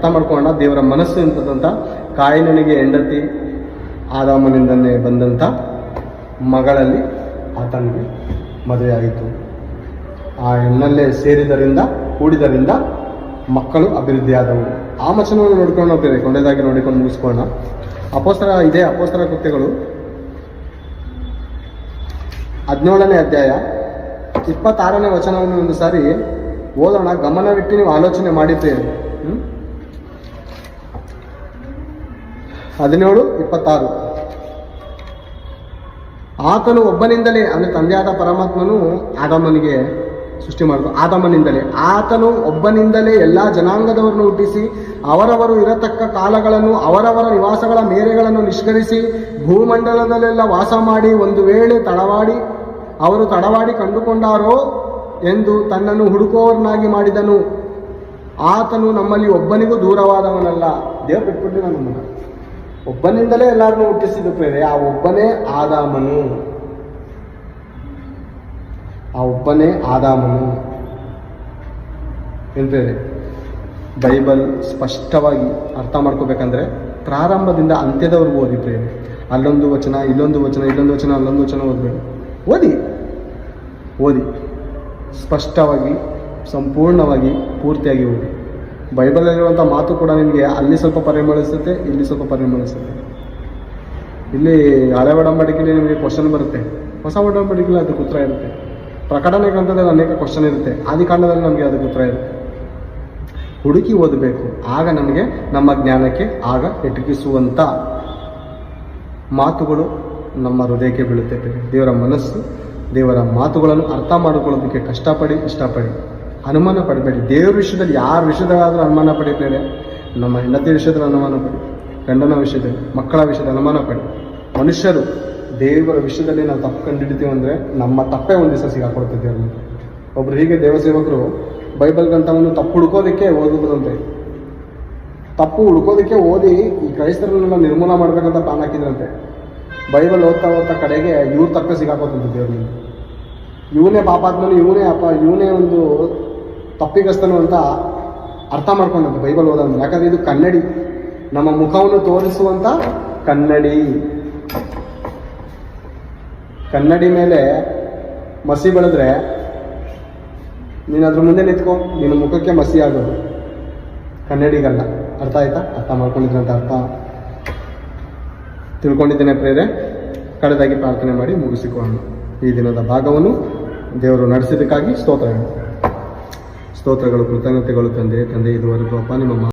ಅರ್ಥ ಮಾಡ್ಕೊಳ್ಳೋಣ. ದೇವರ ಮನಸ್ಸು ಎಂತದಂತ, ಕಾಯಿನನಿಗೆ ಹೆಂಡತಿ ಆದಾಮನಿಂದನೇ ಬಂದಂಥ ಮಗಳಲ್ಲಿ ಆತನಿಗೆ ಮದುವೆಯಾಯಿತು. ಆ ಹೆಣ್ಣಲ್ಲೇ ಸೇರಿದರಿಂದ ಕೂಡಿದರಿಂದ ಮಕ್ಕಳು ಅಭಿವೃದ್ಧಿಯಾದವು. ಆ ವಚನವನ್ನು ನೋಡ್ಕೊಂಡು ಹೋಗ್ತೇವೆ, ಕೊಂಡೆದಾಗಿ ನೋಡಿಕೊಂಡು ಮುಗಿಸ್ಕೊಳ್ಳೋಣ. ಅಪೊಸ್ತಲ ಕೃತ್ಯಗಳು 17ನೇ ಅಧ್ಯಾಯ 26ನೇ ವಚನವನ್ನು ಒಂದು ಸಾರಿ ಓದೋಣ. ಗಮನವಿಟ್ಟು ನೀವು ಆಲೋಚನೆ ಮಾಡಿದ್ದೇವೆ. 17:26. ಆತನು ಒಬ್ಬನಿಂದಲೇ, ಅಂದರೆ ತಂದೆಯಾದ ಪರಮಾತ್ಮನು ಆದಾಮನಿಗೆ ಸೃಷ್ಟಿ ಮಾಡಿದ ಆದಾಮನಿಂದಲೇ, ಆತನು ಒಬ್ಬನಿಂದಲೇ ಎಲ್ಲ ಜನಾಂಗದವರನ್ನು ಹುಟ್ಟಿಸಿ ಅವರವರು ಇರತಕ್ಕ ಕಾಲಗಳನ್ನು ಅವರವರ ನಿವಾಸಗಳ ಮೇರೆಗಳನ್ನು ನಿಷ್ಕರಿಸಿ ಭೂಮಂಡಲದಲ್ಲೆಲ್ಲ ವಾಸ ಮಾಡಿ ಒಂದು ವೇಳೆ ಅವರು ತಡವಾಡಿ ಕಂಡುಕೊಂಡಾರೋ ಎಂದು ತನ್ನನ್ನು ಹುಡುಕುವವರನ್ನಾಗಿ ಮಾಡಿದನು. ಆತನು ನಮ್ಮಲ್ಲಿ ಒಬ್ಬನಿಗೂ ದೂರವಾದವನಲ್ಲ. ದೇವರು ಬಿಟ್ಬಿಟ್ಟು ನಮ್ಮನ್ನು ಒಬ್ಬನಿಂದಲೇ ಎಲ್ಲರನ್ನೂ ಹುಟ್ಟಿಸಿದ ಪ್ರೇರೆ. ಆ ಒಬ್ಬನೇ ಆದಾಮನು ಎಂತೇಳಿ ಬೈಬಲ್ ಸ್ಪಷ್ಟವಾಗಿ ಅರ್ಥ ಮಾಡ್ಕೋಬೇಕಂದ್ರೆ ಪ್ರಾರಂಭದಿಂದ ಅಂತ್ಯದವರೆಗೂ ಓದಿ ಪ್ರೇರೆ. ಅಲ್ಲೊಂದು ವಚನ, ಇಲ್ಲೊಂದು ವಚನ, ಇಲ್ಲೊಂದು ವಚನ, ಅಲ್ಲೊಂದು ವಚನ ಓದಬೇಡಿ. ಓದಿ ಸ್ಪಷ್ಟವಾಗಿ, ಸಂಪೂರ್ಣವಾಗಿ, ಪೂರ್ತಿಯಾಗಿ ಓದಿ. ಬೈಬಲಲ್ಲಿರುವಂಥ ಮಾತು ಕೂಡ ನಿಮಗೆ ಅಲ್ಲಿ ಸ್ವಲ್ಪ ಪರಿಮಳಿಸುತ್ತೆ, ಇಲ್ಲಿ ಸ್ವಲ್ಪ ಪರಿಮಳಿಸುತ್ತೆ. ಇಲ್ಲಿ ಹಳೆ ಒಡಂಬಡಿಕೆಯಲ್ಲಿ ನಿಮಗೆ ಕ್ವಶನ್ ಬರುತ್ತೆ, ಹೊಸ ಒಡಂಬಡಿಕೆಯಲ್ಲಿ ಅದಕ್ಕೆ ಉತ್ತರ ಇರುತ್ತೆ. ಪ್ರಕಟಣೆ ಗ್ರಂಥದಲ್ಲಿ ಅನೇಕ ಕ್ವಶನ್ ಇರುತ್ತೆ, ಆದಿಕಾಂಡದಲ್ಲಿ ನಮಗೆ ಅದಕ್ಕೆ ಉತ್ತರ ಇರುತ್ತೆ. ಹುಡುಕಿ ಓದಬೇಕು, ಆಗ ನಮಗೆ ನಮ್ಮ ಜ್ಞಾನಕ್ಕೆ ಆಗ ಎಟಕಿಸುವಂಥ ಮಾತುಗಳು ನಮ್ಮ ಹೃದಯಕ್ಕೆ ಬೀಳುತ್ತೆ. ದೇವರ ಮನಸ್ಸು, ದೇವರ ಮಾತುಗಳನ್ನು ಅರ್ಥ ಮಾಡಿಕೊಳ್ಳೋದಕ್ಕೆ ಇಷ್ಟಪಡಿ, ಅನುಮಾನ ಪಡಬೇಡಿ. ದೇವರ ವಿಷಯದಲ್ಲಿ ಯಾರ ವಿಷಯದಲ್ಲಾದರೂ ಅನುಮಾನ ಪಡಿಬೇಡಿ. ನಮ್ಮ ಹೆಂಡತಿ ವಿಷಯದಲ್ಲಿ ಅನುಮಾನ ಪಡಿ, ಗಂಡನ ವಿಷಯದಲ್ಲಿ, ಮಕ್ಕಳ ವಿಷಯದಲ್ಲಿ ಅನುಮಾನ ಪಡಿ. ಮನುಷ್ಯರು ದೇವರ ವಿಷಯದಲ್ಲಿ ನಾವು ತಪ್ಪು ಕಂಡುಹಿಡಿತೀವಿ ಅಂದರೆ ನಮ್ಮ ತಪ್ಪೇ ಒಂದು ದಿವಸ ಸಿಗಾಕೊಡ್ತಿದ್ದೆ. ಒಬ್ರು ಹೀಗೆ ದೇವಸೇವಕರು ಬೈಬಲ್ ಗ್ರಂಥವನ್ನು ತಪ್ಪು ಹುಡ್ಕೋದಕ್ಕೆ ಓದುವುದಂತೆ, ತಪ್ಪು ಹುಡ್ಕೋದಕ್ಕೆ ಓದಿ ಈ ಕ್ರೈಸ್ತರನ್ನೆಲ್ಲ ನಿರ್ಮೂಲ ಮಾಡಬೇಕಂತ ಪ್ಲಾನ್ ಹಾಕಿದ್ರಂತೆ. ಬೈಬಲ್ ಓದ್ತಾ ಕಡೆಗೆ ಇವ್ರು ತಪ್ಪೇ ಸಿಗಾಕೋತಿದ್ದು ದೇವ್ರಿಗೆ. ಇವನೇ ಪಾಪಾತ್ಮನು, ಇವನೇ ಒಂದು ತಪ್ಪಿಗಸ್ತನು ಅಂತ ಅರ್ಥ ಮಾಡ್ಕೊಂಡಂತೆ ಬೈಬಲ್ ಓದೋದು. ಯಾಕಂದರೆ ಇದು ಕನ್ನಡಿ, ನಮ್ಮ ಮುಖವನ್ನು ತೋರಿಸುವಂಥ ಕನ್ನಡಿ ಮೇಲೆ ಮಸಿ ಬೆಳೆದ್ರೆ ನೀನು ಅದ್ರ ಮುಂದೆ ನಿಂತ್ಕೊ, ನಿನ್ನ ಮುಖಕ್ಕೆ ಮಸಿ ಆಗೋದು, ಕನ್ನಡಿಗಲ್ಲ. ಅರ್ಥ ಆಯ್ತಾ? ಅರ್ಥ ಮಾಡ್ಕೊಂಡಿದ್ರಂತ ಅರ್ಥ ತಿಳ್ಕೊಂಡಿದ್ದೇನೆ ಪ್ರೇರೆ. ಕಡೆದಾಗಿ ಪ್ರಾರ್ಥನೆ ಮಾಡಿ ಮುಗಿಸಿಕೊಳ್ಳೋಣ. ಈ ದಿನದ ಭಾಗವನ್ನು ದೇವರು ನಡೆಸಿದ್ದಕ್ಕಾಗಿ ಸ್ತೋತ್ರಗಳು, ಕೃತಜ್ಞತೆಗಳು ತಂದೆ. ಇದುವರೆಗೂ ಅಪ್ಪ ನಿಮ್ಮ